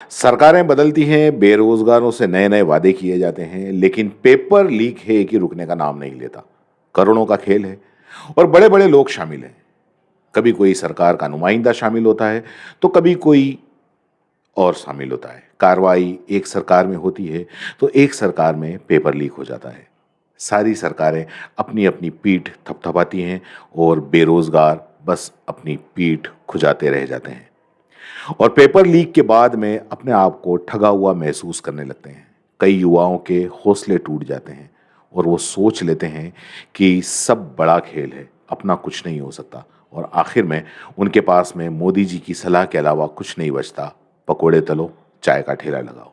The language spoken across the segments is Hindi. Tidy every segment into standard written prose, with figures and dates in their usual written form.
सरकारें बदलती हैं, बेरोजगारों से नए-नए वादे किए जाते हैं, लेकिन पेपर लीक है कि रुकने का नाम नहीं लेता। करोड़ों का खेल है और बड़े-बड़े लोग शामिल हैं। कभी कोई सरकार का नुमाइंदा शामिल होता है, तो कभी कोई और शामिल होता है। कार्रवाई एक सरकार में होती है, तो एक सरकार में पेपर लीक हो जाता है। सारी सरकारें अपनी-अपनी पीठ थपथपाती हैं और बेरोजगार बस अपनी पीठ खुजाते रह जाते हैं। और पेपर लीक के बाद में अपने आप को ठगा हुआ महसूस करने लगते हैं। कई युवाओं के हौसले टूट जाते हैं और वो सोच लेते हैं कि सब बड़ा खेल है, अपना कुछ नहीं हो सकता और आखिर में उनके पास में मोदी जी की सलाह के अलावा कुछ नहीं बचता। पकोड़े तलो, चाय का ठेला लगाओ।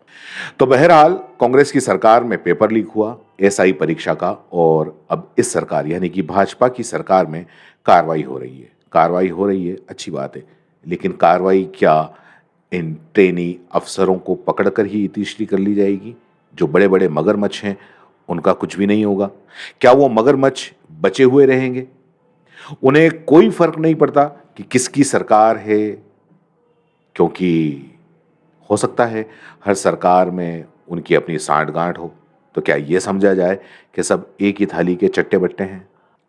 तो बहरहाल कांग्रेस की सरकार में पेपर लीक हुआ, एसआई परीक्षा का, और अब इस सरकार यानी कि भाजपा की सरकार में कार्रवाई हो रही है। कार्रवाई हो रही है, अच्छी बात है, लेकिन कार्रवाई क्या इन ट्रेनी अफसरों को पकड़कर ही इतिश्री कर ली जाएगी? जो बड़े-बड़े मगरमच्छ हैं, उनका कुछ भी नहीं होगा? क्या वो मगरमच्छ बचे हुए रहेंगे? उन्हें कोई फ़र्क नहीं पड़ता कि किसकी सरकार है, क्योंकि हो सकता है हर सरकार में उनकी अपनी साँठ-गाँठ हो। तो क्या ये समझा जाए कि सब एक ही थाली के चट्टे-बट्टे हैं?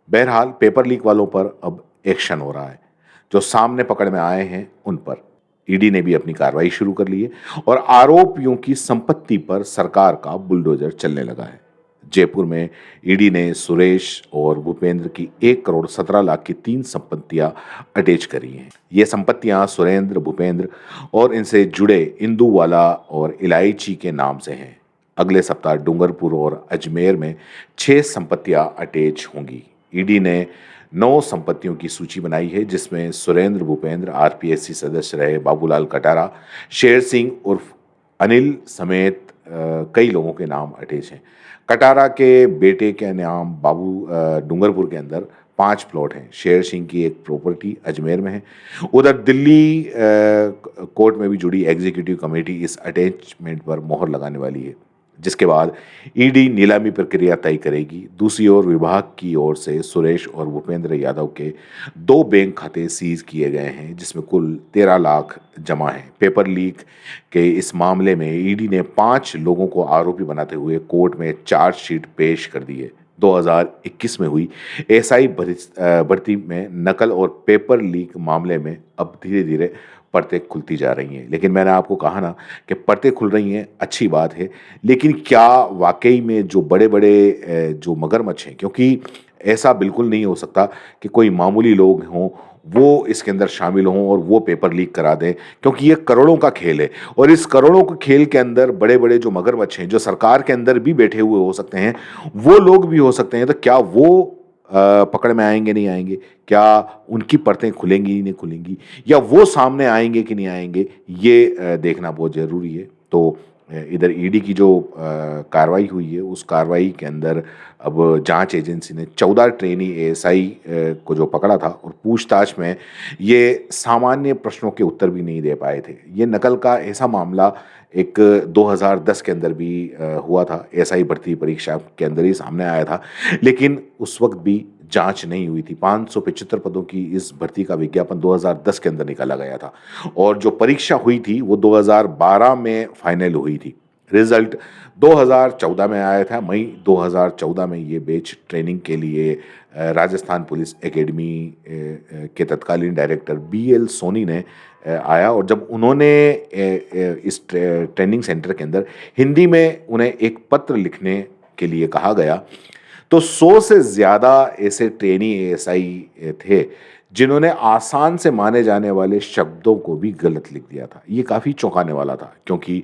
बहरहाल पेपर लीक वालों पर अब एक्शन हो रहा है। जो सामने पकड़ में आए हैं उन पर ईडी ने भी अपनी कार्रवाई शुरू कर ली है और आरोपियों की संपत्ति पर सरकार का बुलडोजर चलने लगा है। जयपुर में ईडी ने सुरेश और भूपेंद्र की 1 करोड़ 17 लाख की 3 संपत्तियां अटैच करी हैं। ये संपत्तियां सुरेंद्र, भूपेंद्र और इनसे जुड़े इंदुवाला और इलायची के नाम से हैं। अगले सप्ताह डूंगरपुर और अजमेर में 6 संपत्तियां अटैच होंगी। ईडी ने 9 संपत्तियों की सूची बनाई है, जिसमें सुरेंद्र भूपेंद्र आरपीएससी सदस्य रहे बाबूलाल कटारा, शेर सिंह उर्फ अनिल समेत कई लोगों के नाम अटैच हैं। कटारा के बेटे के नाम डूंगरपुर के अंदर 5 प्लॉट हैं। शेर सिंह की एक प्रॉपर्टी अजमेर में है। उधर दिल्ली कोर्ट में भी जुड़ी एग्जीक्यूटिव कमेटी इस अटैचमेंट पर मोहर लगाने वाली है, जिसके बाद ईडी नीलामी प्रक्रिया तय करेगी। दूसरी ओर विभाग की ओर से सुरेश और भूपेंद्र यादव के 2 बैंक खाते सीज किए गए हैं, जिसमें कुल 13 लाख जमा है। पेपर लीक के इस मामले में ईडी ने 5 लोगों को आरोपी बनाते हुए कोर्ट में चार्जशीट पेश कर दी है। 2021 में हुई एसआई भर्ती में नकल और पेपर लीक मामले में अब धीरे धीरे परतें खुलती जा रही हैं। लेकिन मैंने आपको कहा ना कि परतें खुल रही हैं, अच्छी बात है, लेकिन क्या वाकई में जो बड़े-बड़े जो मगरमच्छ हैं, क्योंकि ऐसा बिल्कुल नहीं हो सकता कि कोई मामूली लोग हों, वो इसके अंदर शामिल हों और वो पेपर लीक करा दें, क्योंकि ये करोड़ों का खेल है और इस करोड़ों के खेल के अंदर बड़े-बड़े जो मगरमच्छ हैं, जो सरकार के अंदर भी बैठे हुए हो सकते हैं, वो लोग भी हो सकते हैं। तो क्या वो पकड़ में आएँगे, नहीं आएँगे? क्या उनकी परतें खुलेंगी, नहीं खुलेंगी? या वो सामने आएँगे कि नहीं आएँगे, ये देखना बहुत ज़रूरी है। तो इधर ईडी की जो कार्रवाई हुई है, उस कार्रवाई के अंदर अब जांच एजेंसी ने 14 ट्रेनी एएसआई को जो पकड़ा था और पूछताछ में ये सामान्य प्रश्नों के उत्तर भी नहीं दे पाए थे। ये नकल का ऐसा मामला एक 2010 के अंदर भी हुआ था, एएसआई भर्ती परीक्षा के अंदर ही सामने आया था, लेकिन उस वक्त भी जांच नहीं हुई थी। 575 पदों की इस भर्ती का विज्ञापन 2010 के अंदर निकाला गया था और जो परीक्षा हुई थी वो 2012 में फाइनल हुई थी। रिजल्ट 2014 में आया था। मई 2014 में ये बैच ट्रेनिंग के लिए राजस्थान पुलिस एकेडमी के तत्कालीन डायरेक्टर बीएल सोनी ने आया और जब उन्होंने इस ट्रेनिंग सेंटर के अंदर हिंदी में उन्हें एक पत्र लिखने के लिए कहा गया, तो 100 से ज़्यादा ऐसे ट्रेनी एएसआई थे जिन्होंने आसान से माने जाने वाले शब्दों को भी गलत लिख दिया था। ये काफ़ी चौंकाने वाला था, क्योंकि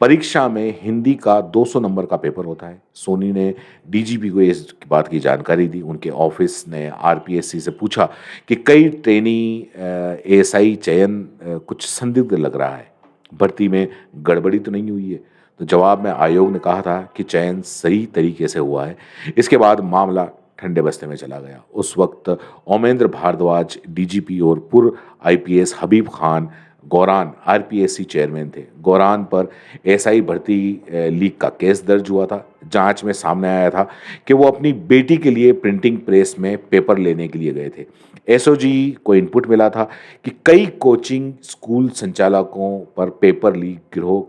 परीक्षा में हिंदी का 200 नंबर का पेपर होता है। सोनी ने डीजीपी को इस बात की जानकारी दी। उनके ऑफिस ने आरपीएससी से पूछा कि कई ट्रेनी एएसआई चयन कुछ संदिग्ध लग रहा है, भर्ती में गड़बड़ी तो नहीं हुई है? तो जवाब में आयोग ने कहा था कि चयन सही तरीके से हुआ है। इसके बाद मामला ठंडे बस्ते में चला गया। उस वक्त ओमेंद्र भारद्वाज डीजीपी और पूर्व आईपीएस हबीब खान गौरान आरपीएससी चेयरमैन थे। गौरान पर एसआई भर्ती लीक का केस दर्ज हुआ था। जांच में सामने आया था कि वो अपनी बेटी के लिए प्रिंटिंग प्रेस में पेपर लेने के लिए गए थे। एसओजी को इनपुट मिला था कि कई कोचिंग स्कूल संचालकों पर पेपर लीक गिरोह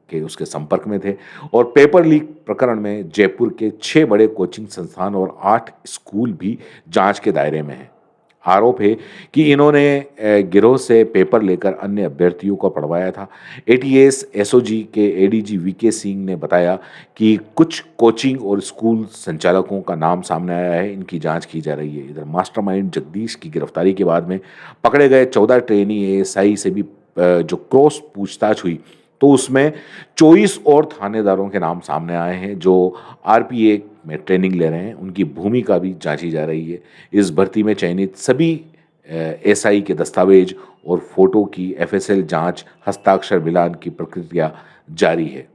के उसके संपर्क में थे और पेपर लीक प्रकरण में जयपुर के 6 बड़े कोचिंग संस्थान और 8 स्कूल भी जांच के दायरे में हैं। आरोप है कि इन्होंने गिरोह से पेपर लेकर अन्य अभ्यर्थियों को पढ़वाया था। एटीएस एसओजी के एडीजी वीके सिंह ने बताया कि कुछ कोचिंग और स्कूल संचालकों का नाम सामने आया है, इनकी जांच की जा रही है। इधर मास्टरमाइंड जगदीश की गिरफ्तारी के बाद में पकड़े गए 14 ट्रेनी एएसआई से भी जो क्रॉस पूछताछ हुई तो उसमें 24 और थानेदारों के नाम सामने आए हैं जो आरपीए में ट्रेनिंग ले रहे हैं। उनकी भूमिका भी जांची जा रही है। इस भर्ती में चयनित सभी एसआई के दस्तावेज और फोटो की एफएसएल जांच, हस्ताक्षर मिलान की प्रक्रिया जारी है।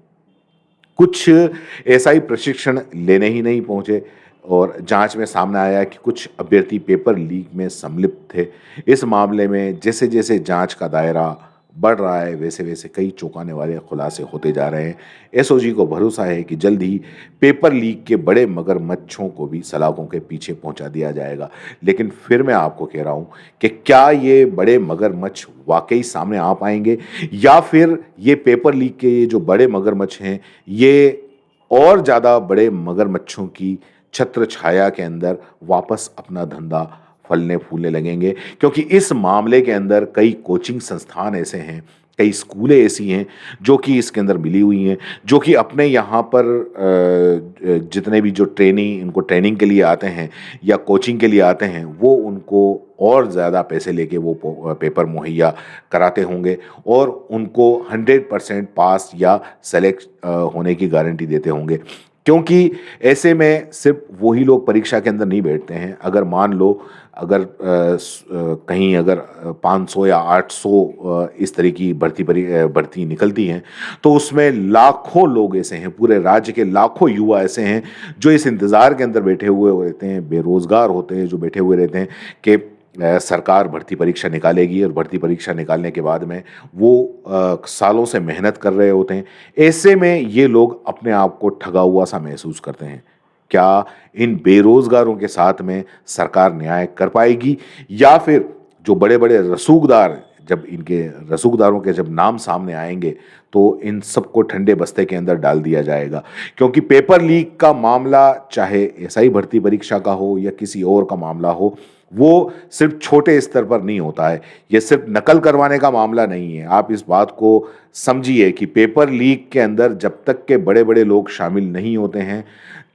कुछ एसआई प्रशिक्षण लेने ही नहीं पहुंचे और जांच में सामने आया कि कुछ अभ्यर्थी पेपर लीक में सम्मिलित थे। इस मामले में जैसे जैसे जांच का दायरा बढ़ रहा है वैसे वैसे कई चौंकाने वाले खुलासे होते जा रहे हैं। एसओजी को भरोसा है कि जल्द ही पेपर लीक के बड़े मगरमच्छों को भी सलाखों के पीछे पहुंचा दिया जाएगा। लेकिन फिर मैं आपको कह रहा हूं कि क्या ये बड़े मगरमच्छ वाकई सामने आ पाएंगे या फिर ये पेपर लीक के ये जो बड़े मगरमच्छ हैं ये और ज़्यादा बड़े मगरमच्छों की छत्र छाया के अंदर वापस अपना धंधा फलने फूलने लगेंगे। क्योंकि इस मामले के अंदर कई कोचिंग संस्थान ऐसे हैं, कई स्कूलें ऐसी हैं जो कि इसके अंदर मिली हुई हैं, जो कि अपने यहाँ पर जितने भी जो इनको ट्रेनिंग के लिए आते हैं या कोचिंग के लिए आते हैं वो उनको और ज़्यादा पैसे लेके वो पेपर मुहैया कराते होंगे और उनको 100% पास या सेलेक्ट होने की गारंटी देते होंगे। क्योंकि ऐसे में सिर्फ वही लोग परीक्षा के अंदर नहीं बैठते हैं। अगर मान लो अगर कहीं अगर 500 या 800 इस तरह की भर्ती निकलती हैं तो उसमें लाखों लोग ऐसे हैं, पूरे राज्य के लाखों युवा ऐसे हैं जो इस इंतज़ार के अंदर बैठे हुए रहते हैं, बेरोज़गार होते हैं, जो बैठे हुए रहते हैं कि सरकार भर्ती परीक्षा निकालेगी और भर्ती परीक्षा निकालने के बाद में वो सालों से मेहनत कर रहे होते हैं। ऐसे में ये लोग अपने आप को ठगा हुआ सा महसूस करते हैं। क्या इन बेरोजगारों के साथ में सरकार न्याय कर पाएगी या फिर जो बड़े बड़े रसूखदार, जब इनके रसूखदारों के जब नाम सामने आएंगे तो इन सबको ठंडे बस्ते के अंदर डाल दिया जाएगा। क्योंकि पेपर लीक का मामला चाहे एसआई भर्ती परीक्षा का हो या किसी और का मामला हो, वो सिर्फ छोटे स्तर पर नहीं होता है। ये सिर्फ नकल करवाने का मामला नहीं है। आप इस बात को समझिए कि पेपर लीक के अंदर जब तक के बड़े बड़े लोग शामिल नहीं होते हैं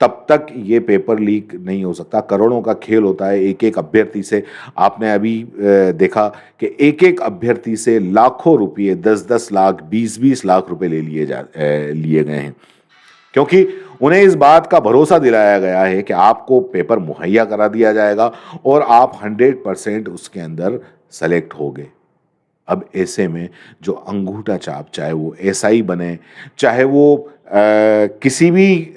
तब तक ये पेपर लीक नहीं हो सकता। करोड़ों का खेल होता है एक एक अभ्यर्थी से। आपने अभी देखा कि एक एक अभ्यर्थी से लाखों रुपये, 10-10 लाख, 20-20 लाख रुपए लिए गए हैं। क्योंकि उन्हें इस बात का भरोसा दिलाया गया है कि आपको पेपर मुहैया करा दिया जाएगा और आप 100% उसके अंदर सेलेक्ट होगे। अब ऐसे में जो अंगूठा छाप, चाहे वो एसआई बने, चाहे वो किसी भी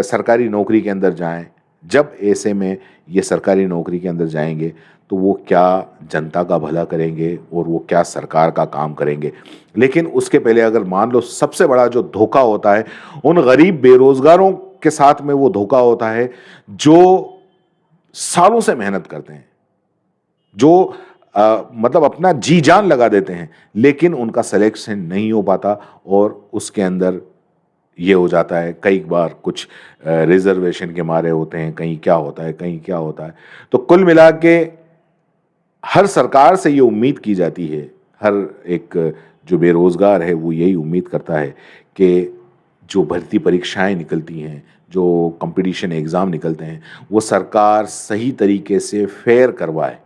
सरकारी नौकरी के अंदर जाएं, जब ऐसे में ये सरकारी नौकरी के अंदर जाएंगे तो वो क्या जनता का भला करेंगे और वो क्या सरकार का काम करेंगे। लेकिन उसके पहले अगर मान लो सबसे बड़ा जो धोखा होता है उन गरीब बेरोजगारों के साथ में वो धोखा होता है जो सालों से मेहनत करते हैं, जो मतलब अपना जी जान लगा देते हैं लेकिन उनका सिलेक्शन नहीं हो पाता और उसके अंदर ये हो जाता है। कई बार कुछ रिजर्वेशन के मारे होते हैं, कहीं क्या होता है, कहीं क्या होता है। तो कुल मिला के हर सरकार से ये उम्मीद की जाती है, हर एक जो बेरोजगार है वो यही उम्मीद करता है कि जो भर्ती परीक्षाएं निकलती हैं, जो कंपटीशन एग्ज़ाम निकलते हैं, वो सरकार सही तरीके से फेयर करवाए।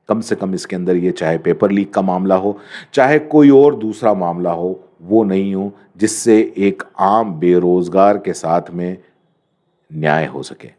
कम से कम इसके अंदर ये चाहे पेपर लीक का मामला हो, चाहे कोई और दूसरा मामला हो, वो नहीं हो जिससे एक आम बेरोजगार के साथ में न्याय हो सके।